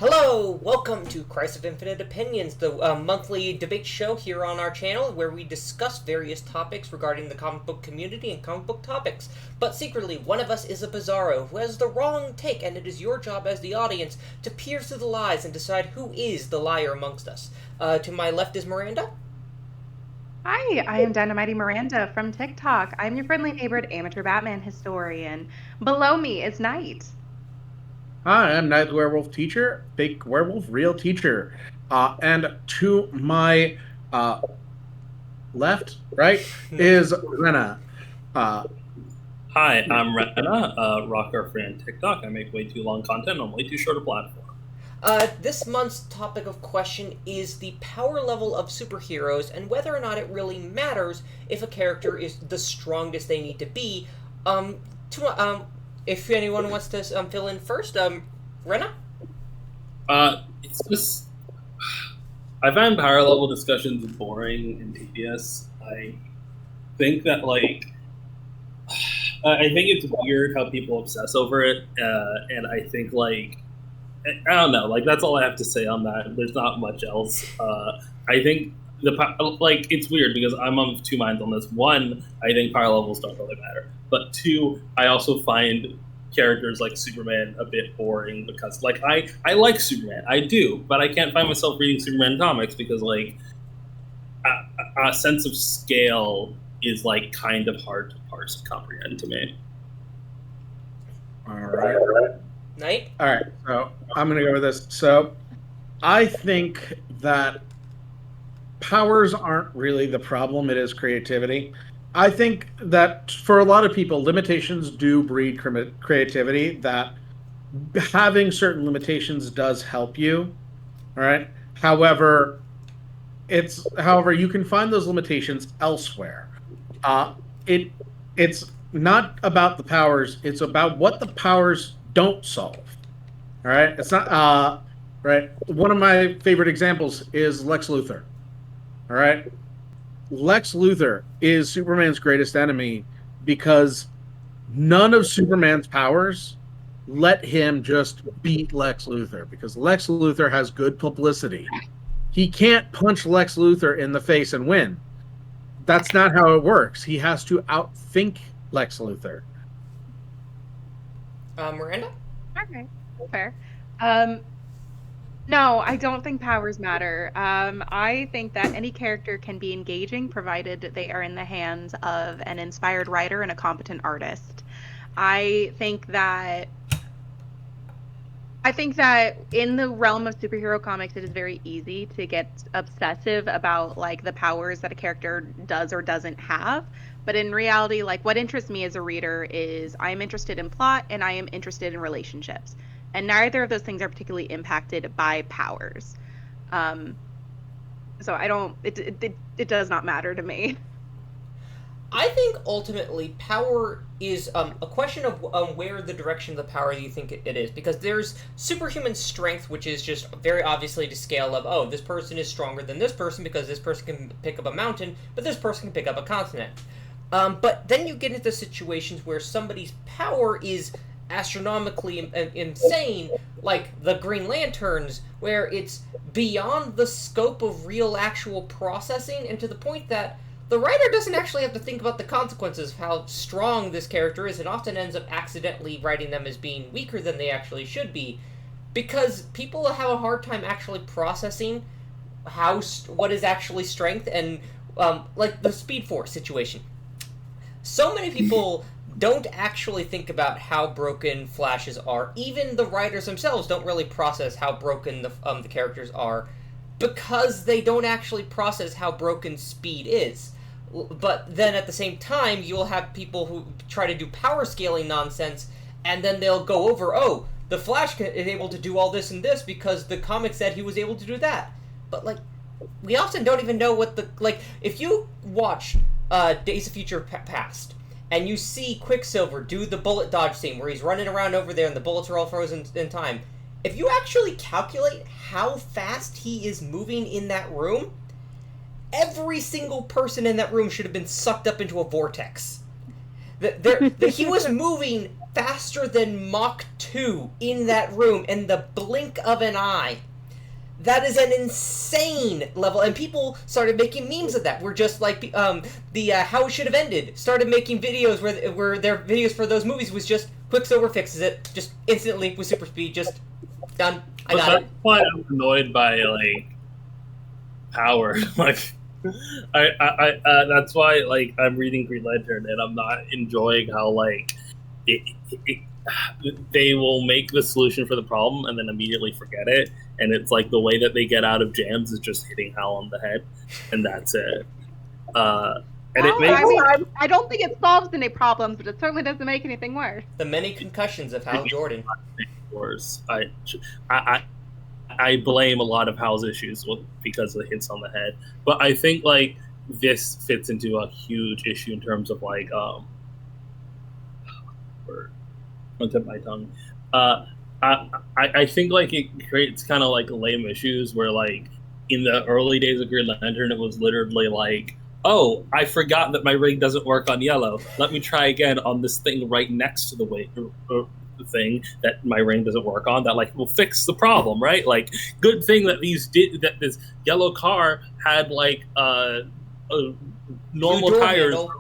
Hello, welcome to Christ of Infinite Opinions, the monthly debate show here on our channel where we discuss various topics regarding the comic book community and comic book topics. But secretly, one of us is a bizarro who has the wrong take, and it is your job as the audience to peer through the lies and decide who is the liar amongst us. To my left is Miranda. Hi, I am DinoMightyMiranda from TikTok. I'm your friendly neighborhood amateur Batman historian. Below me is Knight. Hi, I'm Night the Werewolf Teacher, fake werewolf, real teacher. And to my left, right, is Rena. Hi, I'm Rena, rocker friend TikTok. I make way too long content on way too short a platform. This month's topic of question is the power level of superheroes and whether or not it really matters if a character is the strongest they need to be. If anyone wants to fill in first, Rena? It's just... I find power level discussions boring and tedious. I think that, I think it's weird how people obsess over it, and I think, I don't know, that's all I have to say on that. There's not much else. I think it's weird because I'm of two minds on this. One, I think power levels don't really matter. But two, I also find characters like Superman a bit boring because, I like Superman. I do, but I can't find myself reading Superman comics because, a sense of scale is, kind of hard to parse and comprehend to me. All right. Knight? All right, so I'm going to go with this. So I think that powers aren't really the problem. It is creativity. I think that for a lot of people, limitations do breed creativity, that having certain limitations does help you. All right. However, you can find those limitations elsewhere. It's not about the powers. It's about what the powers don't solve. All right. It's not right. One of my favorite examples is Lex Luthor. All right. Lex Luthor is Superman's greatest enemy because none of Superman's powers let him just beat Lex Luthor, because Lex Luthor has good publicity. He can't punch Lex Luthor in the face and win. That's not how it works. He has to outthink Lex Luthor. Miranda? Okay, fair. No, I don't think powers matter. I think that any character can be engaging provided they are in the hands of an inspired writer and a competent artist. I think that in the realm of superhero comics, it is very easy to get obsessive about the powers that a character does or doesn't have. But in reality, what interests me as a reader is I am interested in plot and I am interested in relationships. And neither of those things are particularly impacted by powers. So it does not matter to me. I think ultimately power is a question of where the direction of the power you think it is. Because there's superhuman strength, which is just very obviously to scale of, oh, this person is stronger than this person because this person can pick up a mountain, but this person can pick up a continent. But then you get into situations where somebody's power is astronomically insane, like the Green Lanterns, where it's beyond the scope of real actual processing, and to the point that the writer doesn't actually have to think about the consequences of how strong this character is, and often ends up accidentally writing them as being weaker than they actually should be, because people have a hard time actually processing what is actually strength, and the Speed Force situation. So many people don't actually think about how broken Flashes are. Even the writers themselves don't really process how broken the characters are, because they don't actually process how broken Speed is. But then at the same time, you'll have people who try to do power scaling nonsense, and then they'll go over, oh, the Flash is able to do all this and this because the comic said he was able to do that. But, we often don't even know what if you watch Days of Future Past, and you see Quicksilver do the bullet dodge scene where he's running around over there and the bullets are all frozen in time, if you actually calculate how fast he is moving in that room, every single person in that room should have been sucked up into a vortex. He was moving faster than Mach 2 in that room in the blink of an eye. That is an insane level, and people started making memes of that. We're just like How It Should Have Ended started making videos where their videos for those movies was just Quicksilver fixes it just instantly with super speed, just done. I got it. That's why I'm annoyed by like power. Like, that's why like I'm reading Green Lantern and I'm not enjoying how like they will make the solution for the problem and then immediately forget it, and it's like the way that they get out of jams is just hitting Hal on the head, and that's it. And it makes, I don't think it solves any problems, but it certainly doesn't make anything worse. The many concussions of Hal Jordan. Worse. I blame a lot of Hal's issues because of the hits on the head, but I think like this fits into a huge issue in terms of like on tip of my tongue. I think like it creates kind of like lame issues where like in the early days of Green Lantern it was literally like, oh, I forgot that my ring doesn't work on yellow. Let me try again on this thing right next to the thing that my ring doesn't work on. That like will fix the problem, right? Like, good thing that this yellow car had like normal tires. Handle.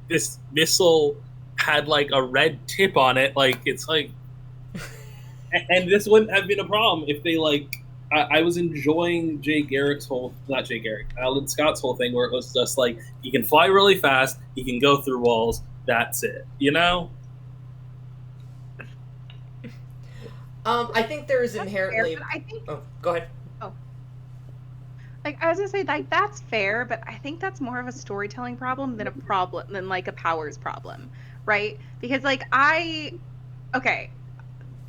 This missile had like a red tip on it. Like it's like, and this wouldn't have been a problem if they like. I was enjoying Alan Scott's whole thing where it was just like, he can fly really fast, he can go through walls, that's it, you know? I think there is inherently... Fair, I think... Oh, go ahead. Oh. Like, I was gonna say, like, that's fair, but I think that's more of a storytelling problem than like a powers problem, right? Because, like, okay,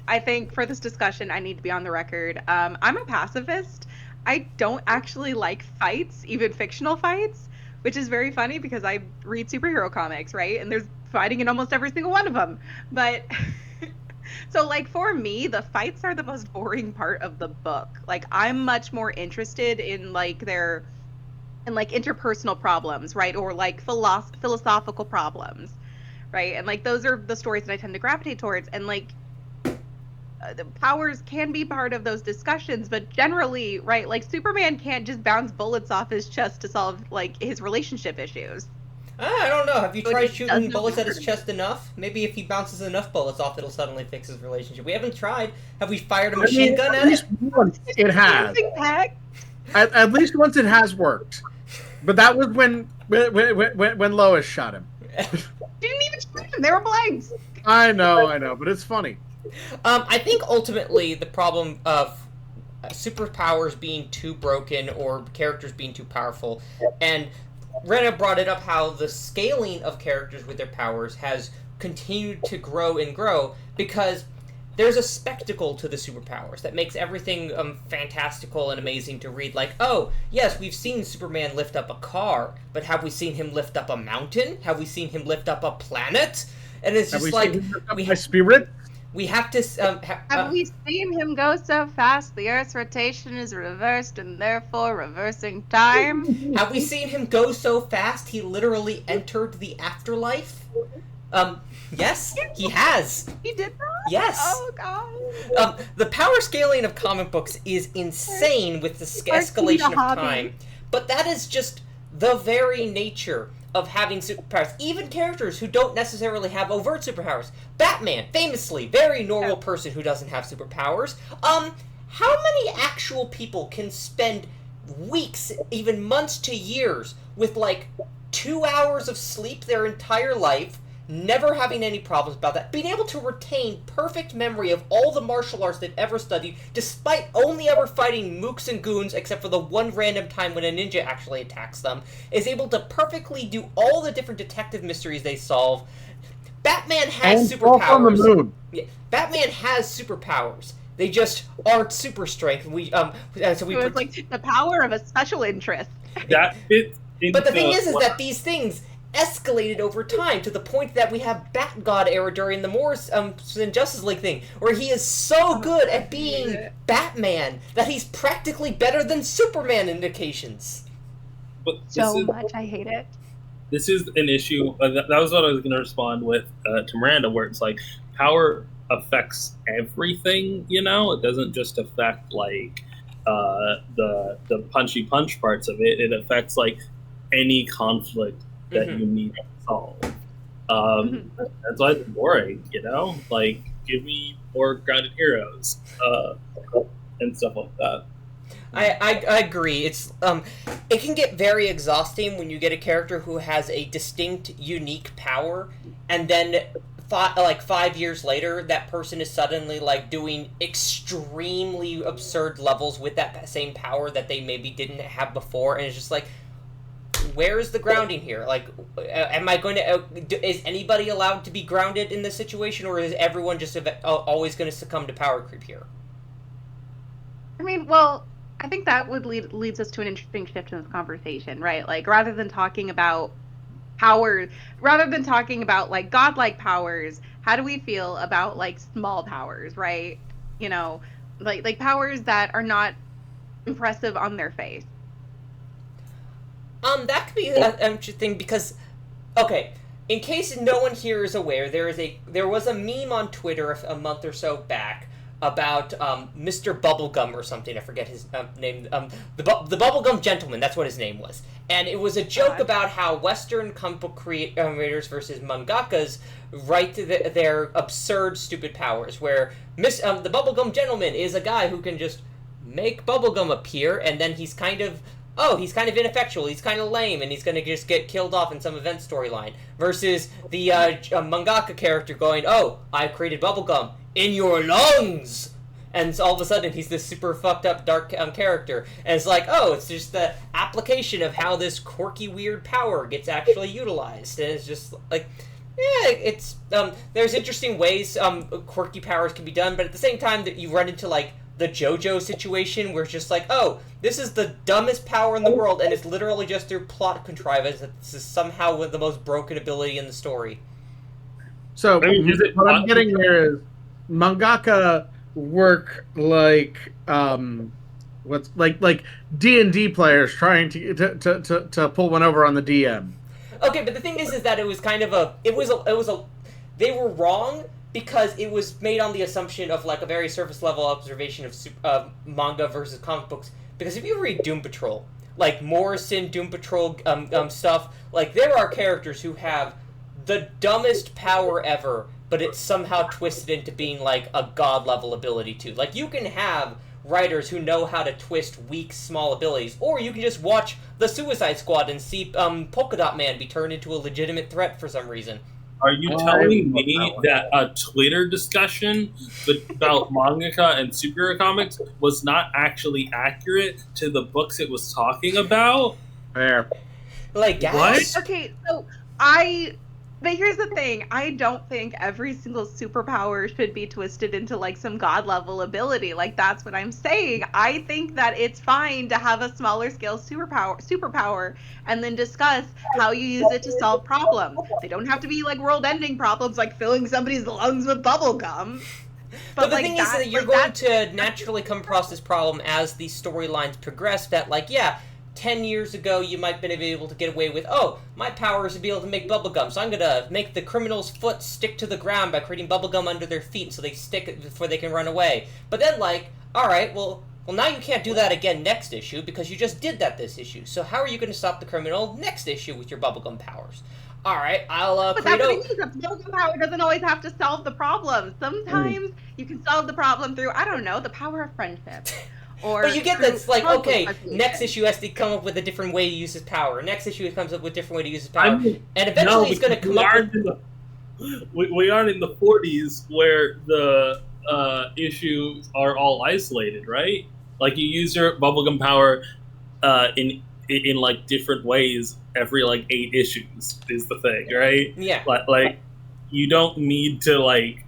I think for this discussion, I need to be on the record. I'm a pacifist. I don't actually like fights, even fictional fights, which is very funny because I read superhero comics, right? And there's fighting in almost every single one of them. But so like for me, the fights are the most boring part of the book. Like I'm much more interested in like interpersonal problems, right? Or like philosophical problems, right? And like those are the stories that I tend to gravitate towards. And like the powers can be part of those discussions, but generally, right, like Superman can't just bounce bullets off his chest to solve like his relationship issues. I don't know. Have you tried shooting bullets at his chest enough? Maybe if he bounces enough bullets off, it'll suddenly fix his relationship. We haven't tried. Have we fired a machine gun at it? Once it has. At least once it has worked. But that was when Lois shot him. Didn't even shoot him. They were blanks. I know, but it's funny. I think ultimately the problem of superpowers being too broken or characters being too powerful, and Rena brought it up how the scaling of characters with their powers has continued to grow and grow because there's a spectacle to the superpowers that makes everything fantastical and amazing to read. Like, oh, yes, we've seen Superman lift up a car, but have we seen him lift up a mountain? Have we seen him lift up a planet? And it's just like... my spirit? We have to... have we seen him go so fast the Earth's rotation is reversed and therefore reversing time? Have we seen him go so fast he literally entered the afterlife? Yes, he has. He did that? Yes. Oh, God. The power scaling of comic books is insane with the escalation of time. But that is just the very nature of having superpowers. Even characters who don't necessarily have overt superpowers. Batman, famously, very normal person who doesn't have superpowers. How many actual people can spend weeks, even months to years, with like 2 hours of sleep their entire life, never having any problems about that, being able to retain perfect memory of all the martial arts they've ever studied, despite only ever fighting mooks and goons, except for the one random time when a ninja actually attacks them, is able to perfectly do all the different detective mysteries they solve. Batman has superpowers. On the moon. Yeah, Batman has superpowers. They just aren't super strength. So it's like the power of a special interest. That fits. But the thing is that these things escalated over time to the point that we have Bat God era during the Morris and Justice League thing, where he is so good at being Batman that he's practically better than Superman in occasions. But I hate it. This is an issue. That was what I was going to respond with to Miranda, where it's like, power affects everything. You know, it doesn't just affect like the punchy punch parts of it. It affects like any conflict that you need to solve. That's why it's boring, you know? Like, give me more grounded heroes and stuff like that. I agree. It's it can get very exhausting when you get a character who has a distinct, unique power, and then 5 years later, that person is suddenly like doing extremely absurd levels with that same power that they maybe didn't have before, and it's just like, where is the grounding here? Like, am I going to? Is anybody allowed to be grounded in this situation, or is everyone just always going to succumb to power creep here? I mean, well, I think that would leads us to an interesting shift in this conversation, right? Like, rather than talking about powers, rather than talking about like godlike powers, how do we feel about like small powers, right? You know, like powers that are not impressive on their face. That could be an interesting because, okay, in case no one here is aware, there was a meme on Twitter a month or so back about Mr. Bubblegum or something. I forget his name. The Bubblegum Gentleman. That's what his name was. And it was a joke about how Western comic book creators versus mangakas write their absurd, stupid powers. Where the Bubblegum Gentleman is a guy who can just make bubblegum appear, and then he's kind of ineffectual, he's kind of lame, and he's going to just get killed off in some event storyline. Versus the mangaka character going, oh, I created bubblegum in your lungs! And so all of a sudden, he's this super fucked up, dark character. And it's like, oh, it's just the application of how this quirky, weird power gets actually utilized. And it's just like, yeah, it's, there's interesting ways quirky powers can be done, but at the same time that you run into, like, the JoJo situation where it's just like, oh, this is the dumbest power in the world, and it's literally just through plot contrivance that this is somehow the most broken ability in the story. So, what I'm getting there is, mangaka work like like D&D players trying to pull one over on the DM. Okay, but the thing is that it was kind of they were wrong because it was made on the assumption of like a very surface level observation of manga versus comic books. Because if you read Doom Patrol, like Morrison Doom Patrol stuff, like there are characters who have the dumbest power ever, but it's somehow twisted into being like a god level ability too. Like you can have writers who know how to twist weak, small abilities, or you can just watch the Suicide Squad and see Polka Dot Man be turned into a legitimate threat for some reason. Are you telling me that a Twitter discussion about mangaka and superhero comics was not actually accurate to the books it was talking about? Fair. Like, what? Okay, so but here's the thing. I don't think every single superpower should be twisted into like some god level ability. Like that's what I'm saying. I think that it's fine to have a smaller scale superpower and then discuss how you use it to solve problems. They don't have to be like world ending problems like filling somebody's lungs with bubble gum. But the thing is that you're going to naturally come across this problem as the storylines progress that like, yeah, 10 years ago, you might have been able to get away with, oh, my power is to be able to make bubblegum, so I'm going to make the criminal's foot stick to the ground by creating bubblegum under their feet so they stick before they can run away. But then, like, alright, well, now you can't do that again next issue because you just did that this issue. So how are you going to stop the criminal next issue with your bubblegum powers? Alright, I'll create bubblegum power doesn't always have to solve the problem. Sometimes you can solve the problem through, I don't know, the power of friendship. But you get that it's like, okay, next issue has to come up with a different way to use his power. Next issue it comes up with a different way to use his power. And eventually he's going to come up with... We aren't in the 40s where the issues are all isolated, right? Like, you use your bubblegum power in like, different ways every, like, 8 issues is the thing, right? Yeah. Like, you don't need to, like...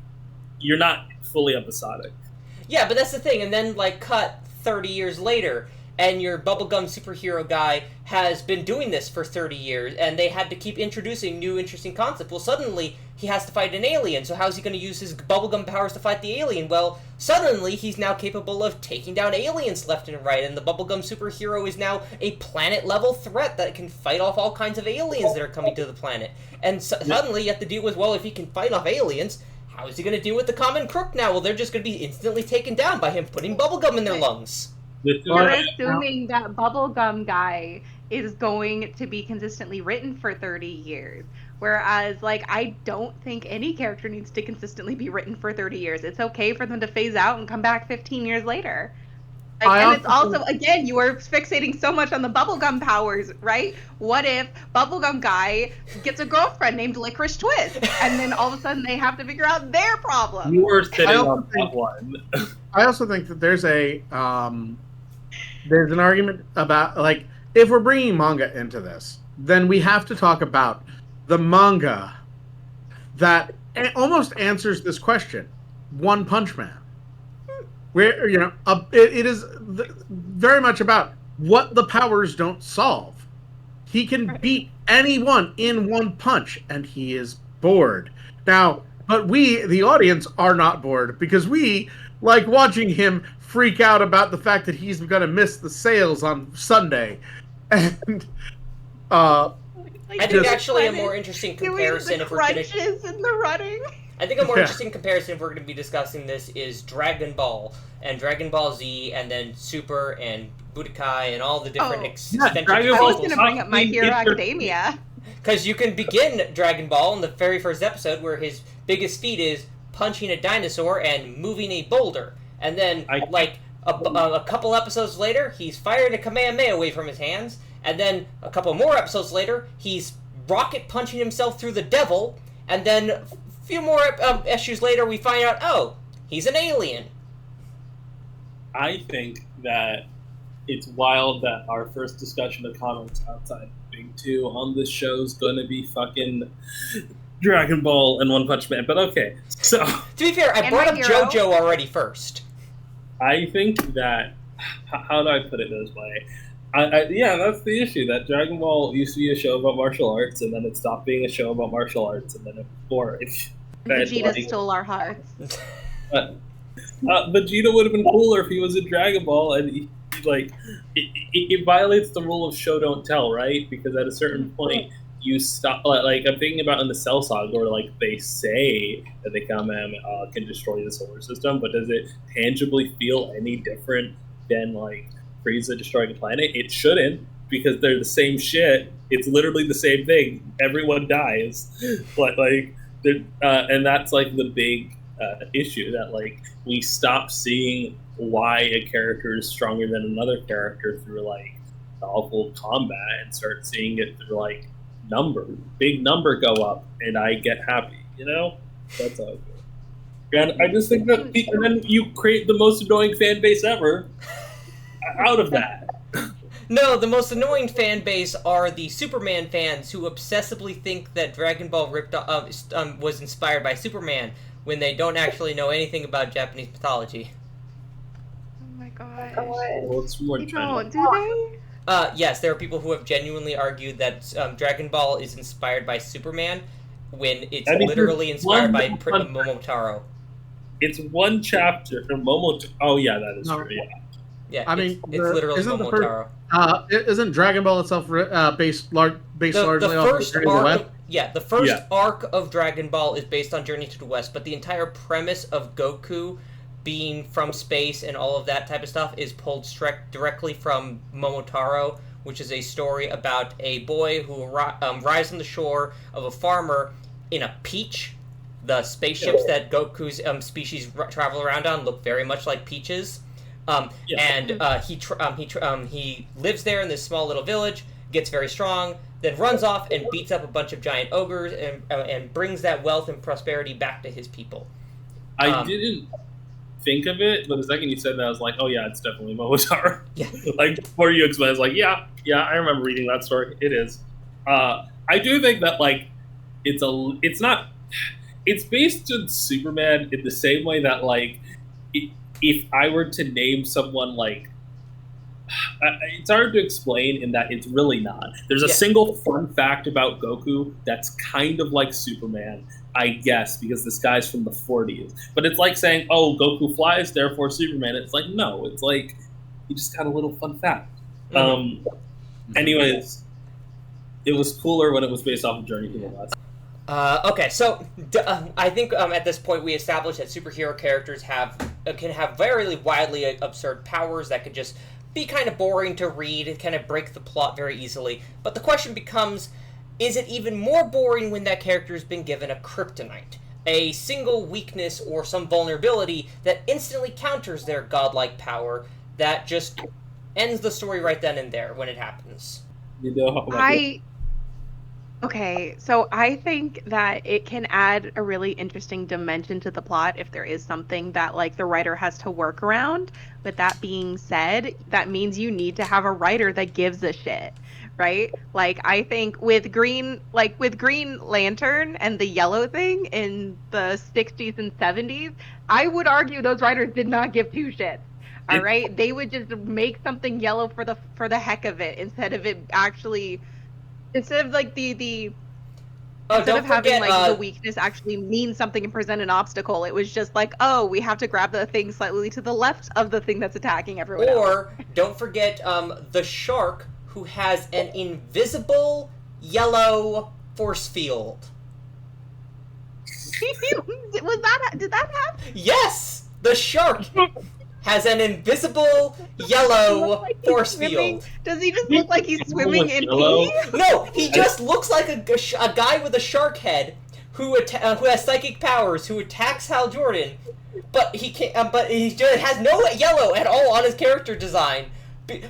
You're not fully episodic. Yeah, but that's the thing. And then, like, cut 30 years later, and your bubblegum superhero guy has been doing this for 30 years, and they had to keep introducing new interesting concepts. Well, suddenly, he has to fight an alien, so how's he going to use his bubblegum powers to fight the alien? Well, suddenly, he's now capable of taking down aliens left and right, and the bubblegum superhero is now a planet-level threat that can fight off all kinds of aliens that are coming to the planet. And suddenly, you have to deal with, well, if he can fight off aliens, how is he going to deal with the common crook now? Well, they're just going to be instantly taken down by him putting bubblegum in their lungs. You're assuming that bubblegum guy is going to be consistently written for 30 years. Whereas, like, I don't think any character needs to consistently be written for 30 years. It's okay for them to phase out and come back 15 years later. Like, and it's also, again, you are fixating so much on the bubblegum powers, right? What if bubblegum guy gets a girlfriend named Licorice Twist, and then all of a sudden they have to figure out their problem? You were sitting on that one. I also think that there's an argument about, like, if we're bringing manga into this, then we have to talk about the manga that almost answers this question, One Punch Man. Where, you know, it is very much about what the powers don't solve. He can beat anyone in one punch, and he is bored. Now, but we, the audience, are not bored, because we like watching him freak out about the fact that he's going to miss the sales on Sunday. And, I think actually a more interesting comparison if we're going to... in the running. I think a more interesting comparison if we're going to be discussing this is Dragon Ball and Dragon Ball Z and then Super and Budokai and all the different extensions. I was going to bring up My Hero Academia. Because you can begin Dragon Ball in the very first episode where his biggest feat is punching a dinosaur and moving a boulder. And then, a couple episodes later, he's firing a Kamehameha away from his hands. And then a couple more episodes later, he's rocket punching himself through the devil. And then a few more issues later, we find out, oh, he's an alien. I think that it's wild that our first discussion of comics outside Big 2 on this show is going to be fucking Dragon Ball and One Punch Man. But okay, so... To be fair, I brought up JoJo already first. I think that... How do I put it this way? Yeah, that's the issue. That Dragon Ball used to be a show about martial arts, and then it stopped being a show about martial arts, and then it was boring. Vegeta stole our hearts. Vegeta would have been cooler if he was in Dragon Ball, and it violates the rule of show don't tell, right? Because at a certain point, you stop. Like I'm thinking about in the Cell Saga, where like they say that the Kamehameha can destroy the solar system, but does it tangibly feel any different than like Frieza destroying a planet? It shouldn't, because they're the same shit. It's literally the same thing. Everyone dies, and that's like the big issue, that like we stop seeing why a character is stronger than another character through like awful combat and start seeing it through like big number go up, and I get happy. You know, that's how I feel. And I just think that, and then you create the most annoying fan base ever out of that. No, the most annoying fan base are the Superman fans who obsessively think that Dragon Ball was inspired by Superman when they don't actually know anything about Japanese mythology. Oh my god. Well, it's more do they? Yes, there are people who have genuinely argued that Dragon Ball is inspired by Superman when it's literally inspired by Momotaro. It's one chapter. Momotaro. Oh yeah, that is true. Yeah. Yeah, I mean, it's literally Momotaro. Isn't Dragon Ball itself based largely on Journey to the West? The first arc of Dragon Ball is based on Journey to the West, but the entire premise of Goku being from space and all of that type of stuff is pulled directly from Momotaro, which is a story about a boy who arrives on the shore of a farmer in a Peach. The spaceships that Goku's species travel around on look very much like Peach's. He lives there in this small little village, gets very strong, then runs off and beats up a bunch of giant ogres and brings that wealth and prosperity back to his people. I didn't think of it, but the second you said that, I was like, oh yeah, it's definitely Momotaro. Yeah. Like before you explained, I was like, yeah, I remember reading that story. It is. I do think that like it's based on Superman in the same way that like if I were to name someone like, it's hard to explain in that it's really not. There's a single fun fact about Goku that's kind of like Superman, I guess, because this guy's from the 40s. But it's like saying, oh, Goku flies, therefore Superman. It's like, no, it's like, you just got a little fun fact. Anyways, it was cooler when it was based off of Journey to the West. Okay, so I think at this point we established that superhero characters can have very widely absurd powers that could just be kind of boring to read, kind of break the plot very easily. But the question becomes, is it even more boring when that character has been given a kryptonite? A single weakness or some vulnerability that instantly counters their godlike power, that just ends the story right then and there when it happens. Okay, so I think that it can add a really interesting dimension to the plot if there is something that like the writer has to work around. But that being said, that means you need to have a writer that gives a shit, right? Like I think with Green Lantern and the yellow thing in the 60s and 70s, I would argue those writers did not give two shits. All right, they would just make something yellow for the heck of it instead of like the instead of having like the weakness actually mean something and present an obstacle, it was just like, oh, we have to grab the thing slightly to the left of the thing that's attacking everyone else. Or don't forget the shark who has an invisible yellow force field. Did that happen? Yes, the shark has an invisible yellow force field. Does he just look like he's swimming in pee? No, he just looks like a guy with a shark head who has psychic powers, who attacks Hal Jordan, but he can't. But he has no yellow at all on his character design.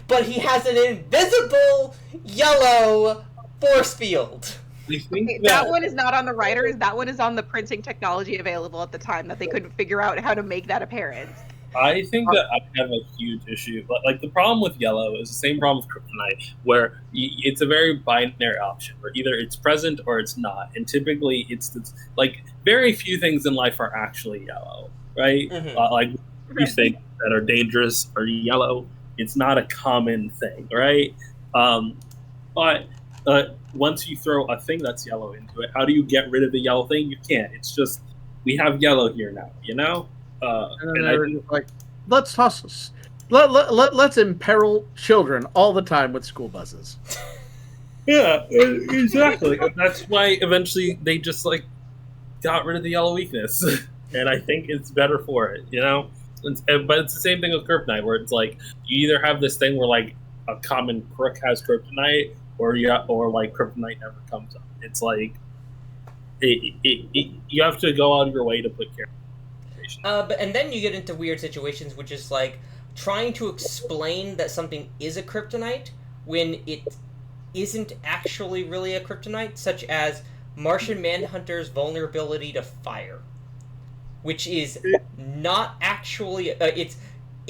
But he has an invisible yellow force field. That one is not on the writers. That one is on the printing technology available at the time that they couldn't figure out how to make that apparent. I think that I have a huge issue. But like the problem with yellow is the same problem with kryptonite, where it's a very binary option, where either it's present or it's not. And typically, it's like very few things in life are actually yellow, right? Mm-hmm. Like these things that are dangerous are yellow. It's not a common thing, right? But once you throw a thing that's yellow into it, how do you get rid of the yellow thing? You can't. It's just we have yellow here now, you know. And I think, like, let's imperil children all the time with school buses. Yeah, exactly. And that's why eventually they just like got rid of the yellow weakness, and I think it's better for it, you know. But it's the same thing with kryptonite, where it's like you either have this thing where like a common crook has kryptonite, or like kryptonite never comes up. It's like you have to go out of your way to put care. And then you get into weird situations, which is like trying to explain that something is a kryptonite when it isn't actually really a kryptonite, such as Martian Manhunter's vulnerability to fire, which is not actually it's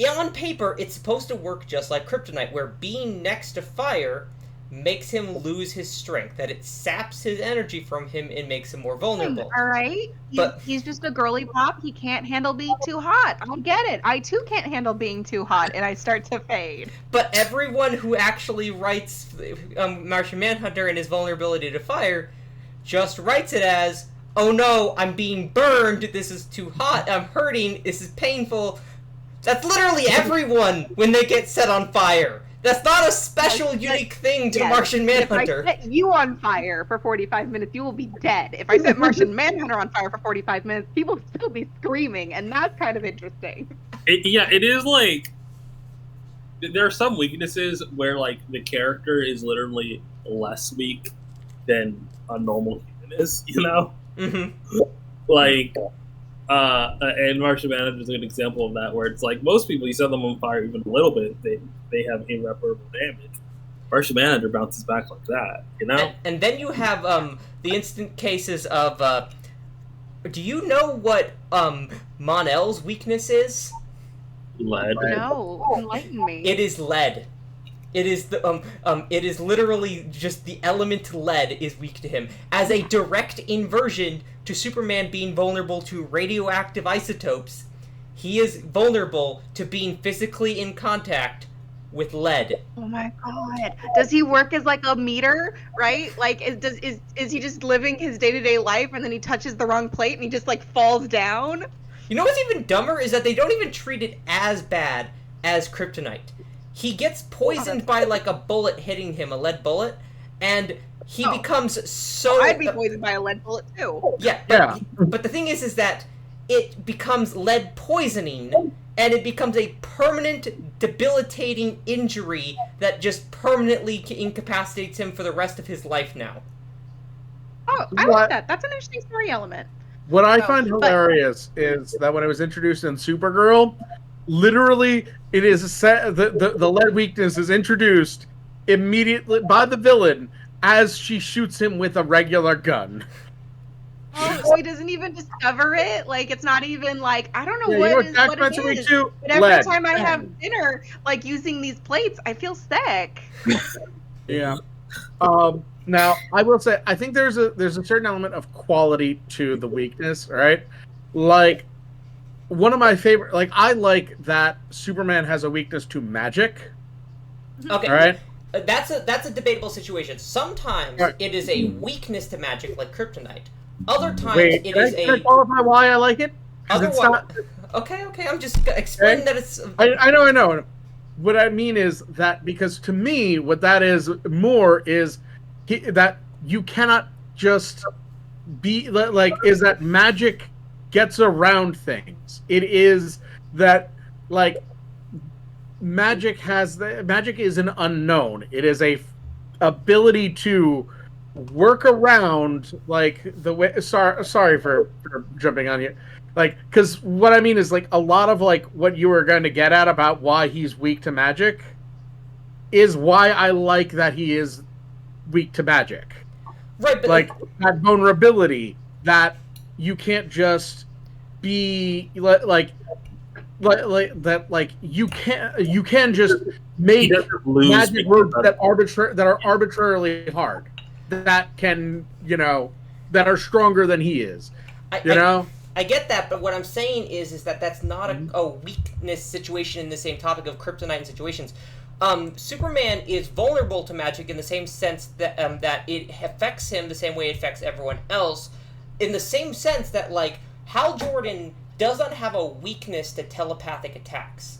on paper it's supposed to work just like kryptonite, where being next to fire makes him lose his strength, that it saps his energy from him and makes him more vulnerable. All right, he's just a girly pop. He can't handle being too hot. I get it. I too can't handle being too hot, and I start to fade. But everyone who actually writes Martian Manhunter and his vulnerability to fire just writes it as, oh no, I'm being burned, this is too hot, I'm hurting, this is painful. That's literally everyone when they get set on fire. That's not a special, unique thing to Martian Manhunter. If I set you on fire for 45 minutes, you will be dead. If I set Martian Manhunter on fire for 45 minutes, people will still be screaming, and that's kind of interesting. It is like... There are some weaknesses where, like, the character is literally less weak than a normal human is, you know? Mm-hmm. Like... and Martian Manhunter is a good example of that, where it's like most people, you set them on fire even a little bit, they have irreparable damage. Martian Manhunter bounces back like that, you know? And then you have the instant cases of do you know what Mon-El's weakness is? Lead. No, enlighten me. It is lead. It is the it is literally just the element lead is weak to him, as a direct inversion to Superman being vulnerable to radioactive isotopes. He is vulnerable to being physically in contact with lead. Oh my god. Does he work as like a meter, right? Like is he just living his day-to-day life and then he touches the wrong plate and he just like falls down? You know what's even dumber is that they don't even treat it as bad as kryptonite. He gets poisoned by like a bullet hitting him, a lead bullet, and he Oh. becomes so. I'd be poisoned by a lead bullet too. Yeah, Yeah. but the thing is that it becomes lead poisoning, and it becomes a permanent, debilitating injury that just permanently incapacitates him for the rest of his life now. Oh, I like that. That's an interesting story element. What I So, find but- hilarious is that when it was introduced in Supergirl, literally it is the lead weakness is introduced immediately by the villain as she shoots him with a regular gun. Oh, so he doesn't even discover it? Like, it's not even like, I don't know Yeah, what you know it Jack is. mentioned me too? But every Lead. time I have dinner, like, using these plates, I feel sick. Yeah. Now I will say I think there's a certain element of quality to the weakness, right? Like one of my favorite, like I like that Superman has a weakness to magic. Okay, All right. that's a debatable situation. Sometimes Right. it is a weakness to magic, like kryptonite. Other times Wait, it is can I a. qualify why I like it? 'Cause it's Otherwise, not. okay. I'm just explaining that it's. I know. What I mean is that because to me, what that is more is that you cannot just be like is that magic gets around things. It is that like magic is an unknown. It is a ability to work around like the way. Sorry for jumping on here. Like, because what I mean is like a lot of like what you were going to get at about why he's weak to magic is why I like that he is weak to magic. Right, but Like that vulnerability that you can't just be like that. Like you can just He make doesn't lose magic because words of- that are arbitrarily hard. That can that are stronger than he is. I get that, but what I'm saying is that that's not a weakness situation in the same topic of kryptonite and situations. Superman is vulnerable to magic in the same sense that that it affects him the same way it affects everyone else, in the same sense that, like, Hal Jordan doesn't have a weakness to telepathic attacks.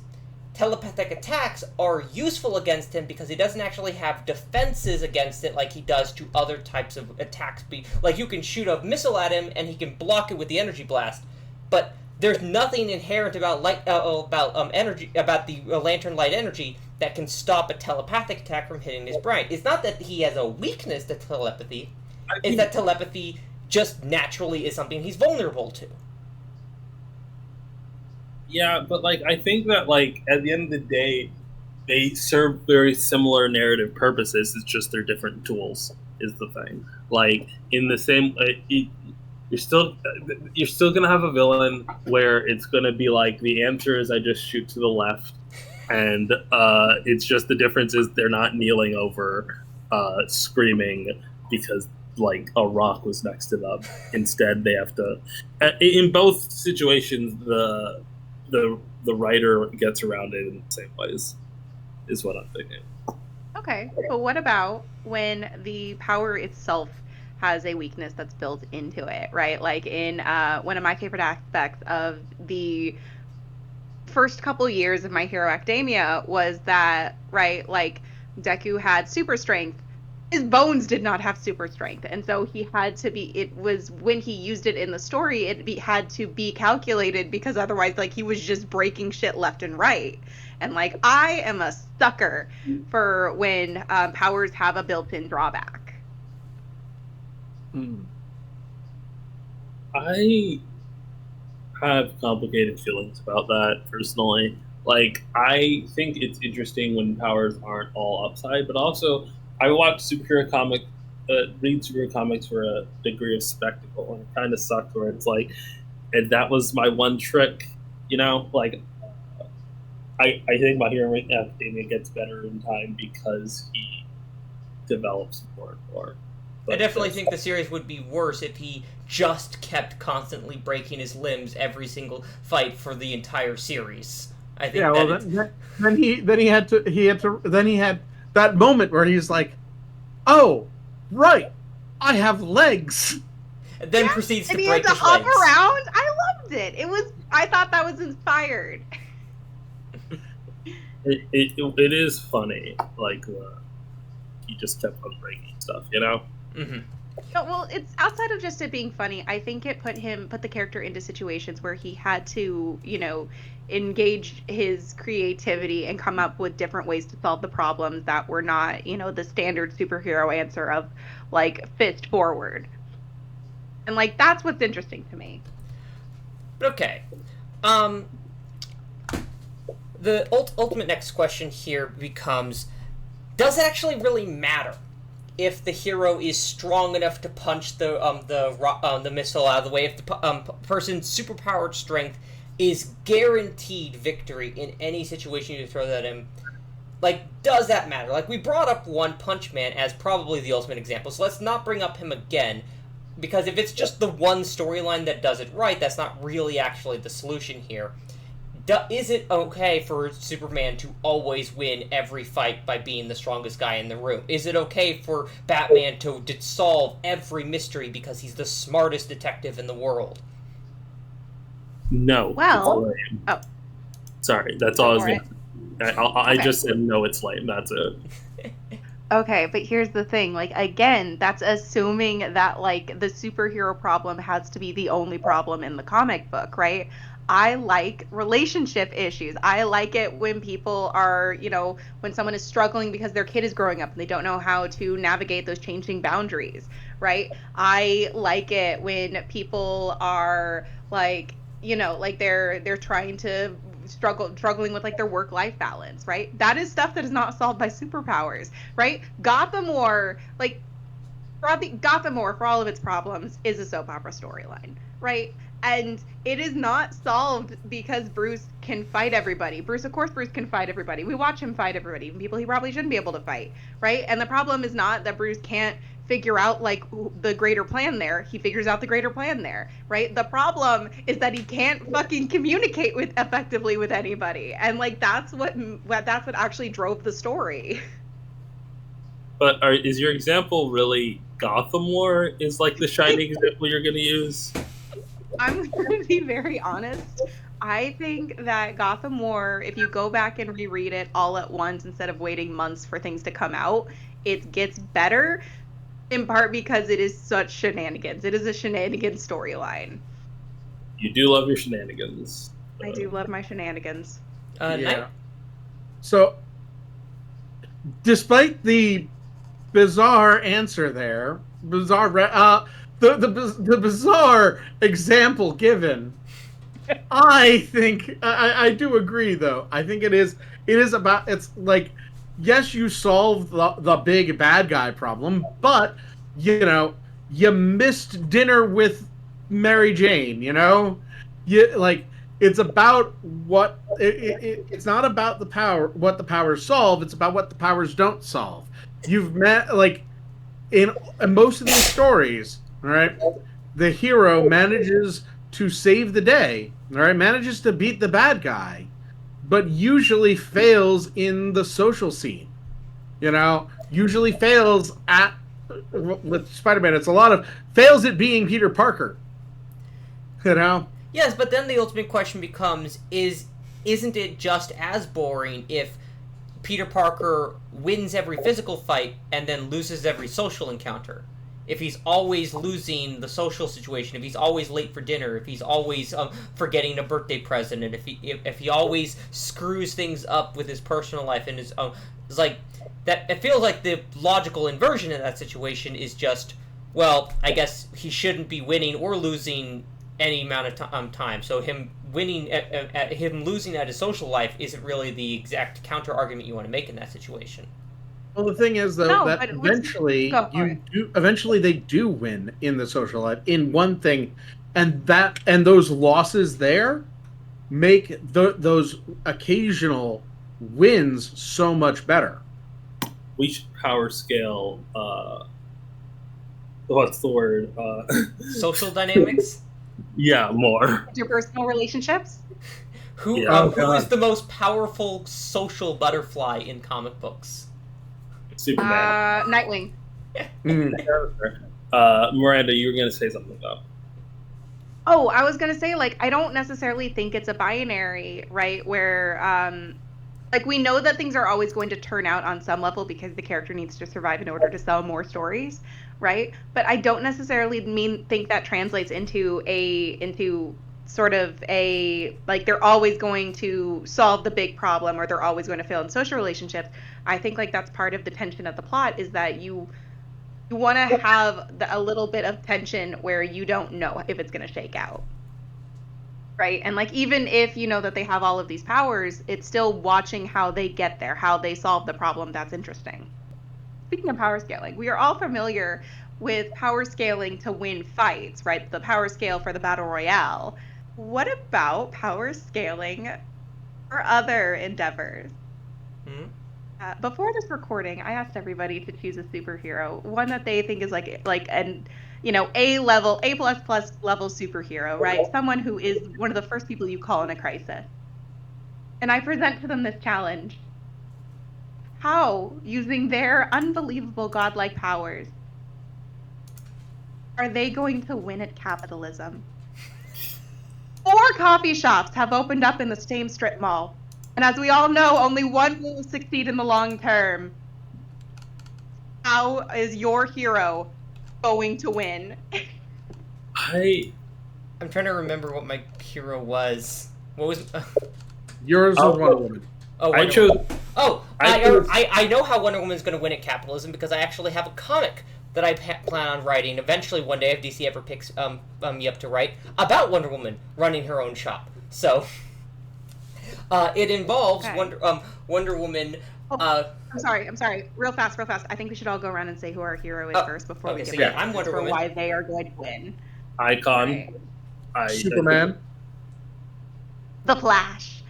Telepathic attacks are useful against him because he doesn't actually have defenses against it like he does to other types of attacks. Like, you can shoot a missile at him and he can block it with the energy blast, but there's nothing inherent about energy, about the lantern light energy that can stop a telepathic attack from hitting his brain. It's not that he has a weakness to telepathy; it's that telepathy just naturally is something he's vulnerable to. Yeah, but like I think that like at the end of the day, they serve very similar narrative purposes. It's just they're different tools. Is the thing. Like in the same, you're still gonna have a villain where it's gonna be like the answer is I just shoot to the left, and it's just the difference is they're not kneeling over, screaming because like a rock was next to them. Instead, they have to. In both situations, the writer gets around it in the same ways, is what I'm thinking. Okay, but what about when the power itself has a weakness that's built into it, right? Like in one of my favorite aspects of the first couple years of My Hero Academia was that, right, like Deku had super strength. His bones did not have super strength, and so he had to be. It was when he used it in the story, had to be calculated because otherwise, like he was just breaking shit left and right. And like I am a sucker for when powers have a built-in drawback. I have complicated feelings about that personally. Like I think it's interesting when powers aren't all upside, but also I watch superhero read superhero comics for a degree of spectacle, and it kind of sucked where it's like, and that was my one trick, like I think My Hero Academia gets better in time because he develops more and more. I definitely think the series would be worse if he just kept constantly breaking his limbs every single fight for the entire series. I think then he had that moment where he's like, "Oh, right, I have legs." And then proceeds to and he break had to his hop legs. around. I loved it. I thought that was inspired. It is funny, like he just kept on breaking stuff, you know? Mm-hmm. No, well, it's outside of just it being funny. I think it put the character into situations where he had to, engage his creativity and come up with different ways to solve the problems that were not, the standard superhero answer of like fist forward. And like that's what's interesting to me. Okay. The ultimate next question here becomes: does it actually really matter if the hero is strong enough to punch the missile out of the way? If the person's superpowered strength is guaranteed victory in any situation you throw that in, like, does that matter? Like, we brought up One Punch Man as probably the ultimate example, so let's not bring up him again, because if it's just the one storyline that does it right, that's not really actually the solution here. Is it okay for Superman to always win every fight by being the strongest guy in the room? Is it okay for Batman to solve every mystery because he's the smartest detective in the world? No. Well, oh. Sorry, that's all I was going to say. I just said no, it's lame. That's it. Okay, but here's the thing. Like, again, that's assuming that, like, the superhero problem has to be the only problem in the comic book, right? I like relationship issues. I like it when people are, when someone is struggling because their kid is growing up and they don't know how to navigate those changing boundaries, right? I like it when people are like, like they're trying to struggling with like their work-life balance, right? That is stuff that is not solved by superpowers, right? Gotham War, for all of its problems, is a soap opera storyline, right? And it is not solved because Bruce can fight everybody. Bruce can fight everybody. We watch him fight everybody, even people he probably shouldn't be able to fight, right? And the problem is not that Bruce can't figure out like the greater plan there. He figures out the greater plan there, right? The problem is that he can't fucking communicate effectively with anybody, and like that's what actually drove the story. But is your example really Gotham War? Is like the shining example you're going to use? I'm going to be very honest. I think that Gotham War, if you go back and reread it all at once instead of waiting months for things to come out, it gets better, in part because it is such shenanigans. It is a shenanigans storyline. You do love your shenanigans. I do love my shenanigans. Yeah. So, despite the bizarre answer there, the bizarre example given, I think I do agree though. I think it is about, it's like, yes, you solved the big bad guy problem, but you missed dinner with Mary Jane. It's about what it's not about the power, what the powers solve. It's about what the powers don't solve. You've met, like, in most of these stories, right? The hero manages to save the day, right? Manages to beat the bad guy, but usually fails in the social scene. Usually fails with Spider-Man. It's a lot of fails at being Peter Parker. Yes, but then the ultimate question becomes: isn't it just as boring if Peter Parker wins every physical fight and then loses every social encounter? If he's always losing the social situation, if he's always late for dinner, if he's always forgetting a birthday present, and if he always screws things up with his personal life and his it's like that. It feels like the logical inversion in that situation is just, well, I guess he shouldn't be winning or losing any amount of time. So him winning him losing at his social life isn't really the exact counter argument you want to make in that situation. Well, the thing is, though, that eventually they do win in the social life in one thing, and those losses there make those occasional wins so much better. We should power scale. What's the word? Social dynamics. Yeah, more. Interpersonal relationships. Who is the most powerful social butterfly in comic books? Superman. Nightwing. Miranda, you were going to say something though. Oh, I was going to say, like, I don't necessarily think it's a binary, right? Where Like, we know that things are always going to turn out on some level because the character needs to survive in order to sell more stories, right? But I don't necessarily think that translates into sort of a, like, they're always going to solve the big problem or they're always going to fail in social relationships. I think, like, that's part of the tension of the plot, is that you want to have a little bit of tension where you don't know if it's going to shake out. Right. And like, even if you know that they have all of these powers, it's still watching how they get there, how they solve the problem that's interesting. Speaking of power scaling, we are all familiar with power scaling to win fights, right? The power scale for the battle royale. What about power scaling for other endeavors? Before this recording, I asked everybody to choose a superhero, one that they think is like an A level, A++ level superhero, right? Someone who is one of the first people you call in a crisis. And I present to them this challenge. How, using their unbelievable godlike powers, are they going to win at capitalism? 4 coffee shops have opened up in the same strip mall. And as we all know, only one will succeed in the long term. How is your hero going to win? I'm trying to remember what my hero was. What was Yours was Wonder Woman. Oh, I chose. Woman. Oh, I know how Wonder Woman's going to win at capitalism because I actually have a comic that I plan on writing eventually one day if DC ever picks me up to write about Wonder Woman running her own shop. So it involves Wonder Woman. I'm sorry. Real fast. I think we should all go around and say who our hero is first before we give I'm Wonder Woman. Why they are going to win. Icon. Right. Superman. The Flash.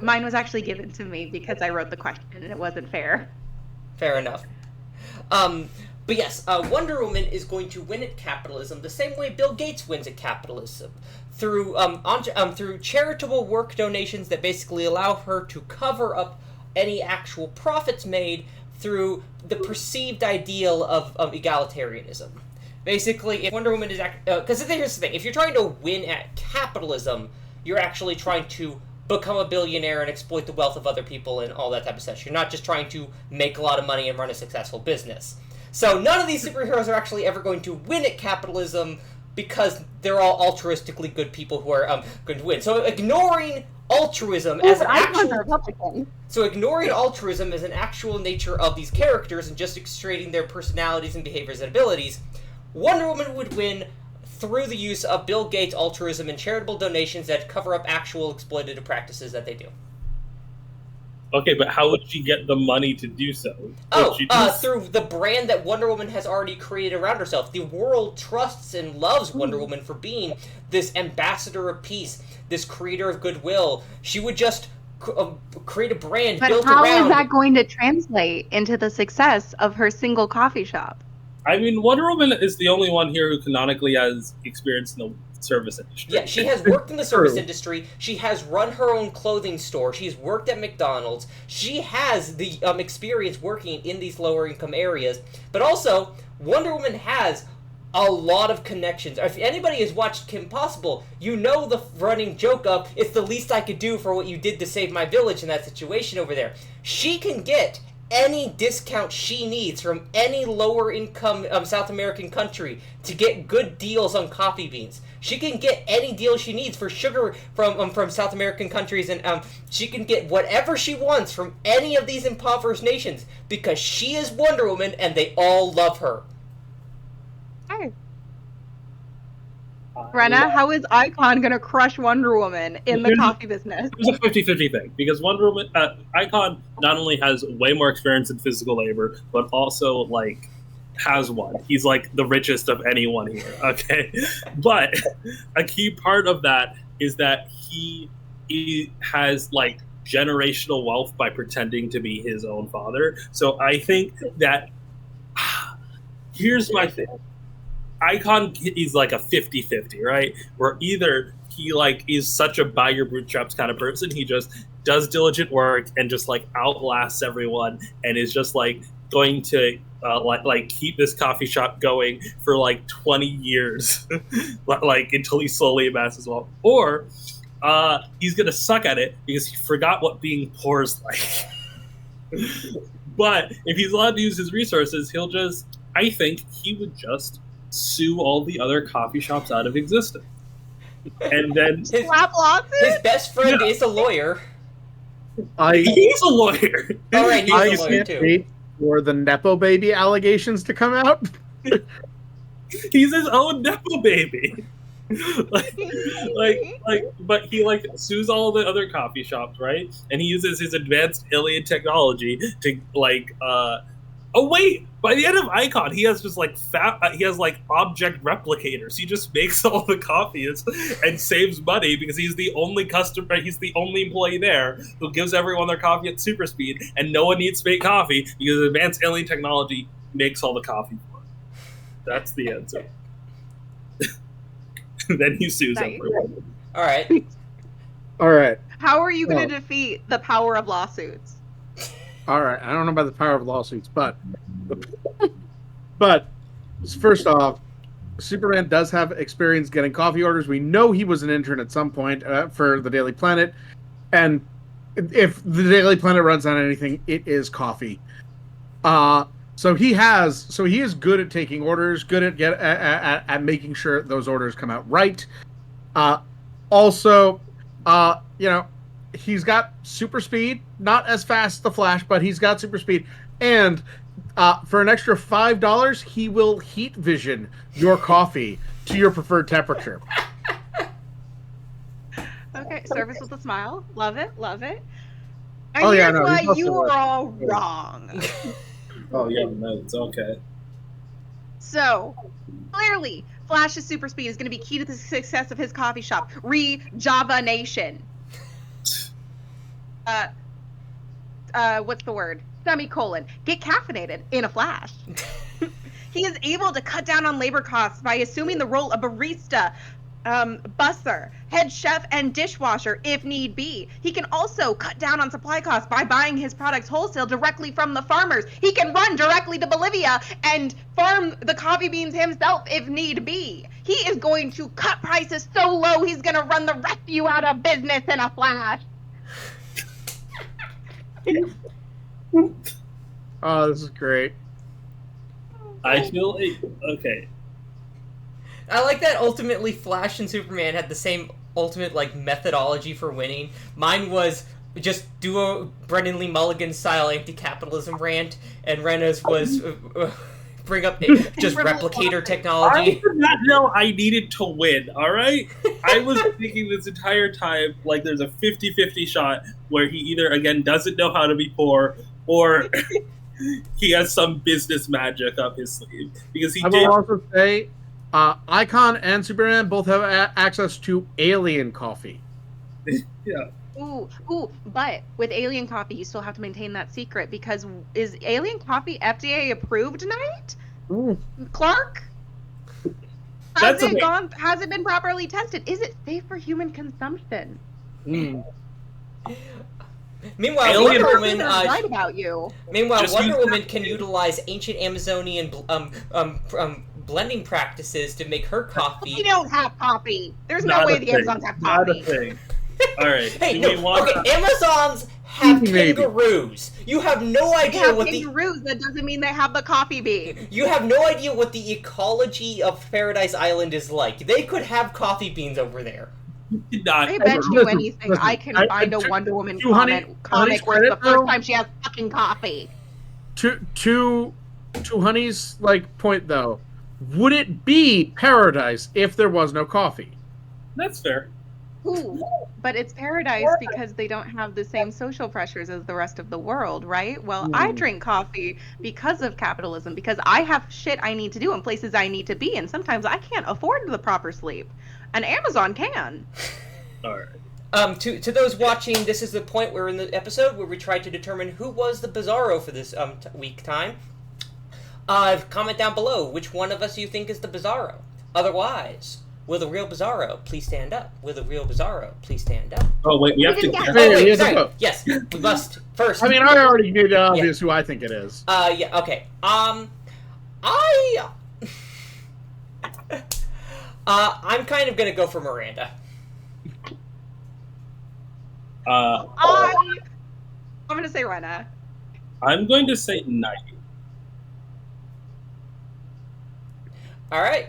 Mine was actually given to me because I wrote the question and it wasn't fair. Fair enough. But yes, Wonder Woman is going to win at capitalism the same way Bill Gates wins at capitalism, through through charitable work donations that basically allow her to cover up any actual profits made through the perceived ideal of egalitarianism. Basically, if Wonder Woman is because here's the thing: if you're trying to win at capitalism, you're actually trying to become a billionaire and exploit the wealth of other people and all that type of stuff. You're not just trying to make a lot of money and run a successful business. So none of these superheroes are actually ever going to win at capitalism because they're all altruistically good people who are going to win. So ignoring altruism as an actual... So ignoring altruism as an actual nature of these characters and just extracting their personalities and behaviors and abilities, Wonder Woman would win through the use of Bill Gates' altruism and charitable donations that cover up actual exploitative practices that they do. Okay, but how would she get the money to do so? Through the brand that Wonder Woman has already created around herself. The world trusts and loves Wonder Woman for being this ambassador of peace, this creator of goodwill. She would just create a brand built around... But how is that going to translate into the success of her single coffee shop? I mean, Wonder Woman is the only one here who canonically has experience in the service industry. Yeah, she has worked in the service industry. She has run her own clothing store. She's worked at McDonald's. She has the experience working in these lower income areas. But also, Wonder Woman has a lot of connections. If anybody has watched Kim Possible, you know the running joke of, it's the least I could do for what you did to save my village in that situation over there. She can get any discount she needs from any lower income South American country to get good deals on coffee beans. She can get any deal she needs for sugar from South American countries, and she can get whatever she wants from any of these impoverished nations because she is Wonder Woman and they all love her. Hey. Rena, how is Icon going to crush Wonder Woman in the coffee business? It's a 50-50 thing, because Wonder Woman, Icon not only has way more experience in physical labor, but also, like, has one. He's, like, the richest of anyone here, okay? But a key part of that is that he has, like, generational wealth by pretending to be his own father. So I think that... Here's my thing. Icon is like a 50-50, right? Where either he like is such a buy your bootstraps kind of person, he just does diligent work and just like outlasts everyone and is just like going to like keep this coffee shop going for like 20 years, like until he slowly amasses wealth. Or he's gonna suck at it because he forgot what being poor is like. But if he's allowed to use his resources, I think he would just sue all the other coffee shops out of existence. And then his best friend is a lawyer. He's a lawyer. All right, he's a lawyer can't too. wait for the Nepo baby allegations to come out. He's his own Nepo baby. But he sues all the other coffee shops, right? And he uses his advanced alien technology to oh wait! By the end of Icon, he has just he has object replicators. He just makes all the coffees and saves money because he's the only customer. He's the only employee there who gives everyone their coffee at super speed, and no one needs to make coffee because advanced alien technology makes all the coffee for him. That's the answer. Then he sues everyone. All right. All right. How are you going to defeat the power of lawsuits? All right. I don't know about the power of lawsuits, but first off, Superman does have experience getting coffee orders. We know he was an intern at some point for the Daily Planet, and if the Daily Planet runs on anything, it is coffee. So he is good at taking orders, good at making sure those orders come out right. Also, he's got super speed, not as fast as the Flash, but he's got super speed. And for an extra $5, he will heat vision your coffee to your preferred temperature. Okay, service with a smile. Love it, love it. Oh, And yeah, here's no, why he's also you are right. all wrong. Oh yeah, no, it's okay. So, clearly, Flash's super speed is going to be key to the success of his coffee shop. Java Nation. What's the word? Semicolon. Get caffeinated in a flash. He is able to cut down on labor costs by assuming the role of barista, busser, head chef, and dishwasher if need be. He can also cut down on supply costs by buying his products wholesale directly from the farmers. He can run directly to Bolivia and farm the coffee beans himself if need be. He is going to cut prices so low he's going to run the rest of you out of business in a flash. Oh, this is great. I feel okay. I like that ultimately Flash and Superman had the same ultimate methodology for winning. Mine was just do a Brendan Lee Mulligan style anti-capitalism rant, and Rena's was bring up just replicator technology. I did not know I needed to win, alright? I was thinking this entire time there's a 50-50 shot where he either, again, doesn't know how to be poor, or he has some business magic up his sleeve. Because I will also say, Icon and Superman both have access to alien coffee. Yeah. Ooh, but with alien coffee, you still have to maintain that secret because is alien coffee FDA approved tonight? Ooh. Clark? That's Has it been properly tested? Is it safe for human consumption? Mm. Meanwhile, Wonder Woman, right about you. Meanwhile, Wonder Woman can utilize ancient Amazonian blending practices to make her coffee. We don't have coffee. There's Not no way a the thing. Amazons have Not coffee. a thing. All right. Hey, do we no, want okay, Amazons have Maybe. kangaroos. You have no They idea have what kangaroos. That doesn't mean they have the coffee bean. You have no idea what the ecology of Paradise Island is like. They could have coffee beans over there. not? I bet you Listen, anything. listen, I can find a Wonder Woman to Honey- comic where Honey's it's the credit, first though- time she has fucking coffee. To Honey's point though, would it be paradise if there was no coffee? That's fair. Ooh, but it's paradise because they don't have the same social pressures as the rest of the world, right? Well, I drink coffee because of capitalism, because I have shit I need to do and places I need to be, and sometimes I can't afford the proper sleep. And Amazon can. All right. To those watching, this is the point where in the episode where we tried to determine who was the Bizarro for this week time. Comment down below which one of us you think is the Bizarro. Otherwise, will the real Bizarro please stand up? Will the real Bizarro please stand up? Oh wait, we have to. Yeah. Oh, Hey, wait, here's the sorry. vote. Yes, we must first. I mean, I already made it obvious who I think it is. Yeah, okay. I'm kind of gonna go for Miranda. I'm gonna say Rena. I'm going to say Knight. All right.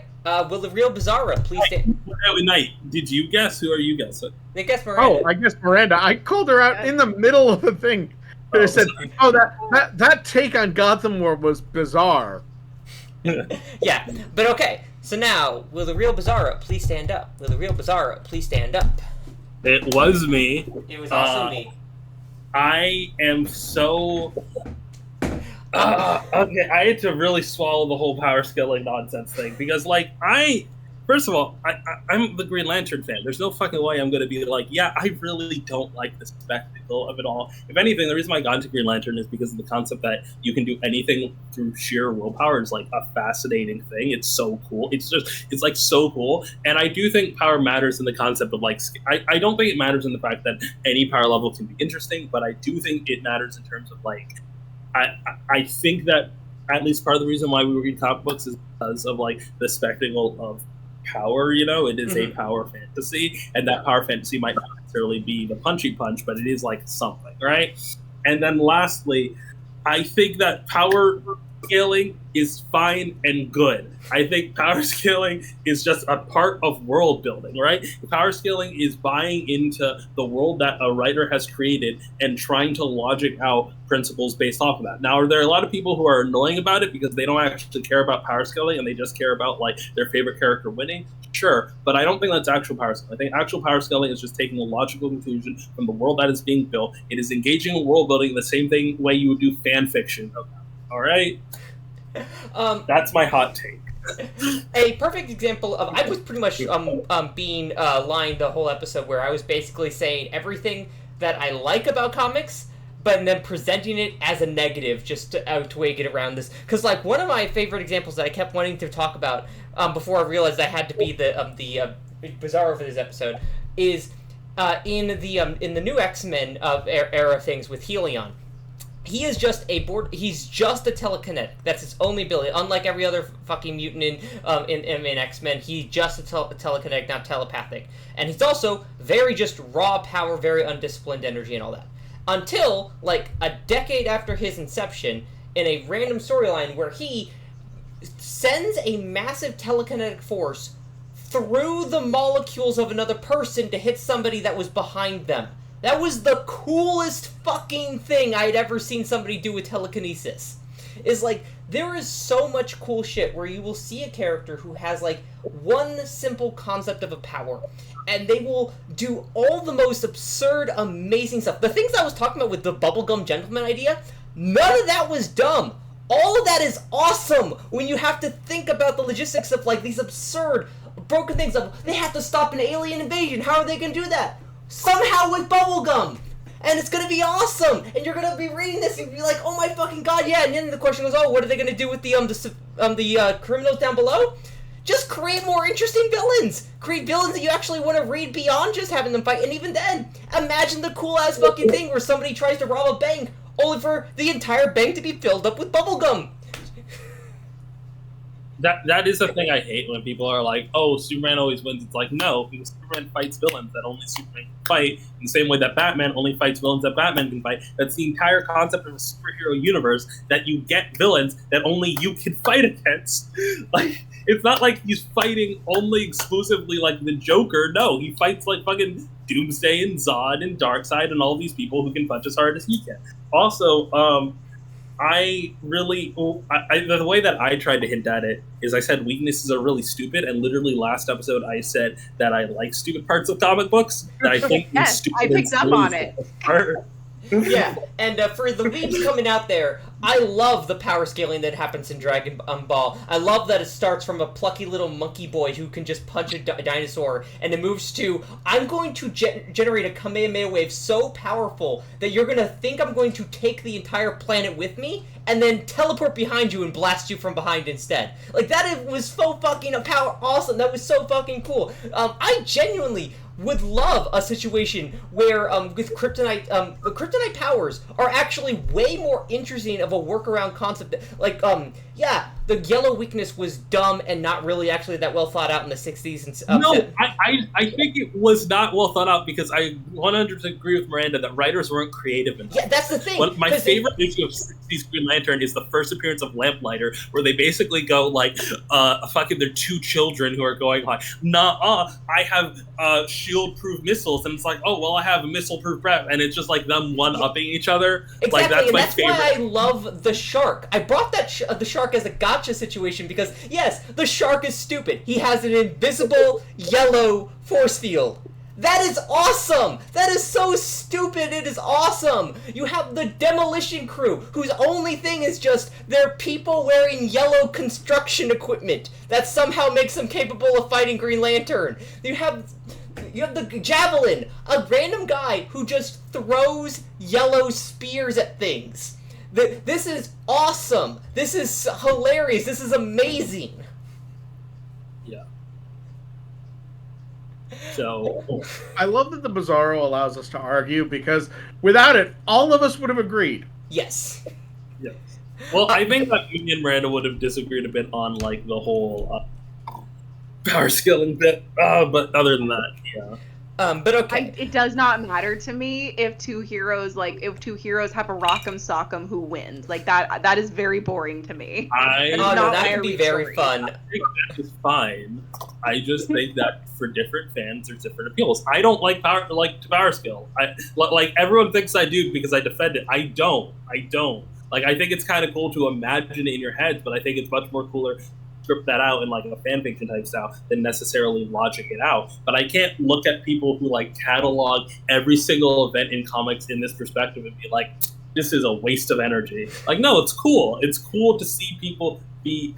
Will the real Bizarra please stand? Knight. Did you guess? Who are you guessing? They guess Miranda. Oh, I guess Miranda. I called her out in the middle of the thing. Oh, I said, sorry. "Oh, that take on Gotham War was bizarre." Yeah, but okay. So now, will the real Bizarra please stand up? Will the real Bizarra please stand up? It was me. It was also me. I am so. Okay, I had to really swallow the whole power scaling nonsense thing because, like, first of all, I'm the Green Lantern fan. There's no fucking way I'm going to be like, yeah, I really don't like the spectacle of it all. If anything, the reason I got into Green Lantern is because of the concept that you can do anything through sheer willpower is like a fascinating thing. It's so cool. It's like so cool. And I do think power matters in the concept of like, I don't think it matters in the fact that any power level can be interesting, but I do think it matters in terms of like, I think that at least part of the reason why we read comic books is because of like the spectacle of power. You know, it is a power fantasy, and that power fantasy might not necessarily be the punchy punch, but it is like something, right? And then lastly, I think that power scaling is fine and good. I think power scaling is just a part of world building, right? Power scaling is buying into the world that a writer has created and trying to logic out principles based off of that. Now, are there a lot of people who are annoying about it because they don't actually care about power scaling and they just care about like their favorite character winning? Sure, but I don't think that's actual power scaling. I think actual power scaling is just taking a logical conclusion from the world that is being built. It is engaging in world building the same thing way you would do fan fiction. All right? That's my hot take. A perfect example of I was pretty much being lying the whole episode where I was basically saying everything that I like about comics, but then presenting it as a negative just to way to get around this. Because like one of my favorite examples that I kept wanting to talk about before I realized I had to be the Bizarro for this episode is in the new X-Men era things with Helion. He is just he's just a telekinetic. That's his only ability. Unlike every other fucking mutant in X-Men, he's just a telekinetic, not telepathic. And he's also very just raw power, very undisciplined energy and all that. Until, like, a decade after his inception, in a random storyline where he sends a massive telekinetic force through the molecules of another person to hit somebody that was behind them. That was the coolest fucking thing I had ever seen somebody do with telekinesis. Is like, there is so much cool shit where you will see a character who has like one simple concept of a power, and they will do all the most absurd, amazing stuff. The things I was talking about with the bubblegum gentleman idea, none of that was dumb. All of that is awesome when you have to think about the logistics of like these absurd, broken things of they have to stop an alien invasion. How are they going to do that? Somehow with bubblegum! And it's gonna be awesome! And you're gonna be reading this and be like, oh my fucking god, yeah! And then the question goes, oh, what are they gonna do with the criminals down below? Just create more interesting villains! Create villains that you actually want to read beyond just having them fight. And even then, imagine the cool-ass fucking thing where somebody tries to rob a bank, only for the entire bank to be filled up with bubblegum! That is the thing I hate when people are like, oh, Superman always wins. It's like, no, because Superman fights villains that only Superman can fight, in the same way that Batman only fights villains that Batman can fight. That's the entire concept of a superhero universe, that you get villains that only you can fight against. Like, it's not like he's fighting only exclusively like the Joker. No, he fights like fucking Doomsday and Zod and Darkseid and all these people who can punch as hard as he can. Also, the way that I tried to hint at it is I said weaknesses are really stupid, and literally last episode I said that I like stupid parts of comic books, that I think yes, stupid I picked up on it. Yeah, and for the weebs coming out there, I love the power scaling that happens in Dragon Ball. I love that it starts from a plucky little monkey boy who can just punch a dinosaur, and it moves to, I'm going to generate a Kamehameha wave so powerful that you're going to think I'm going to take the entire planet with me, and then teleport behind you and blast you from behind instead. Like, that was so fucking awesome. That was so fucking cool. I genuinely would love a situation where with kryptonite powers are actually way more interesting of a workaround concept. Like, yeah, the yellow weakness was dumb and not really actually that well thought out in the 60s. And no, I think it was not well thought out because I 100% agree with Miranda that writers weren't creative enough. Yeah, that's the thing. My favorite issue of 60s Green Lantern is the first appearance of Lamplighter, where they basically go like, fucking their two children who are going like, I have shield-proof missiles, and it's like, oh, well, I have a missile-proof rep, and it's just like them one-upping each other. Exactly, like, that's and my that's favorite. why I love the shark. I brought that the shark as a gotcha situation because, yes, the shark is stupid. He has an invisible yellow force field. That is awesome! That is so stupid, it is awesome! You have the demolition crew, whose only thing is just they're people wearing yellow construction equipment that somehow makes them capable of fighting Green Lantern. You have the Javelin, a random guy who just throws yellow spears at things. This is awesome! This is hilarious! This is amazing! Yeah. So I love that the Bizarro allows us to argue because without it, all of us would have agreed. Yes. yeah. Well, I think that me and Miranda would have disagreed a bit on like the whole power scaling bit, but other than that, yeah. But okay. It does not matter to me if two heroes have a rock'em sock'em who wins. Like that is very boring to me. That could be very fun. I think that is fine. I just think that for different fans, there's different appeals. I don't like power skill. Like everyone thinks I do because I defend it. I don't. Like I think it's kind of cool to imagine it in your heads, but I think it's much more cooler script that out in like a fan fiction type style than necessarily logic it out. But I can't look at people who like catalog every single event in comics in this perspective and be like, this is a waste of energy. Like, no, it's cool. It's cool to see people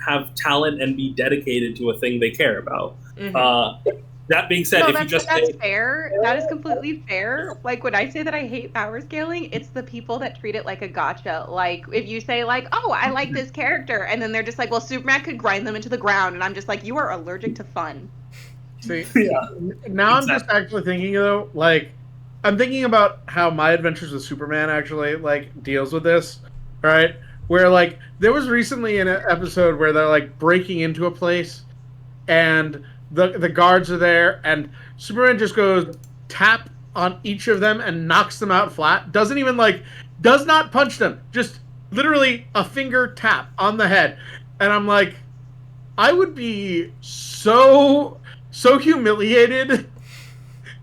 have talent and be dedicated to a thing they care about. Mm-hmm. That being said, that's fair. That is completely fair. Like when I say that I hate power scaling, it's the people that treat it like a gotcha. Like if you say like, oh, I like this character, and then they're just like, well, Superman could grind them into the ground, and I'm just like, you are allergic to fun. See, now I'm just actually thinking though, like, I'm thinking about how My Adventures with Superman actually like deals with this, right? Where like there was recently an episode where they're like breaking into a place, and the guards are there, and Superman just goes tap on each of them and knocks them out flat. Does not punch them. Just literally a finger tap on the head. And I'm like, I would be so humiliated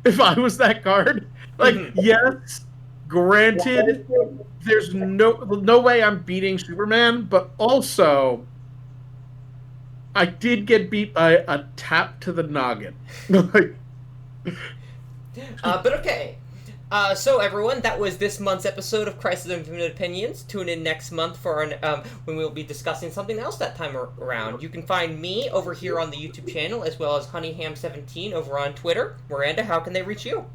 if I was that guard. Like, yes, granted, there's no way I'm beating Superman, but also I did get beat by a tap to the noggin. But okay. So everyone, that was this month's episode of Crisis of Infinite Opinions. Tune in next month for when we'll be discussing something else that time around. You can find me over here on the YouTube channel, as well as Honeyham17 over on Twitter. Miranda, how can they reach you?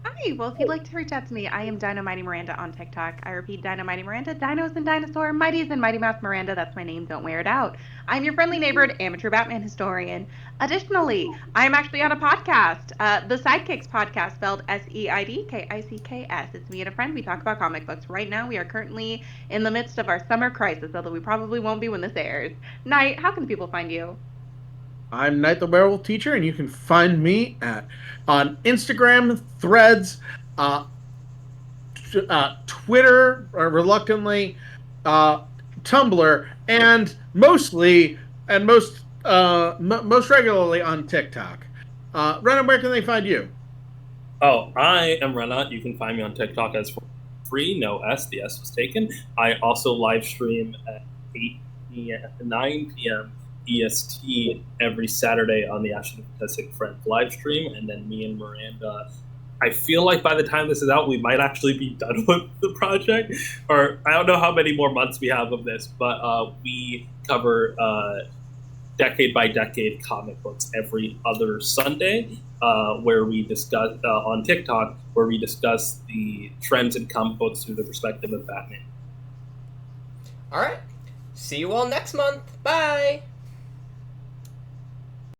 Hi, well, if you'd like to reach out to me, I am DinoMightyMiranda on TikTok. I repeat, DinoMightyMiranda. Dinos and dinosaur, Mighty is in Mighty Mouse Miranda. That's my name. Don't wear it out. I'm your friendly neighborhood amateur Batman historian. Additionally, I'm actually on a podcast, the Sidekicks podcast, spelled SEIDKICKS. It's me and a friend. We talk about comic books. Right now, we are currently in the midst of our summer crisis, although we probably won't be when this airs. Knight, how can people find you? I'm Knight the Werewolf Teacher, and you can find me on Instagram, Threads, Twitter, reluctantly, Tumblr, and most regularly on TikTok. Rena, where can they find you? Oh, I am Rena. You can find me on TikTok as free, no S. The S was taken. I also live stream at 9 p.m. EST every Saturday on the Ashton Fantastic Friends live stream, and then me and Miranda, I feel like by the time this is out, we might actually be done with the project, or I don't know how many more months we have of this, but we cover decade by decade comic books every other Sunday, where we discuss on TikTok, where we discuss the trends in comic books through the perspective of Batman. All right. See you all next month. Bye.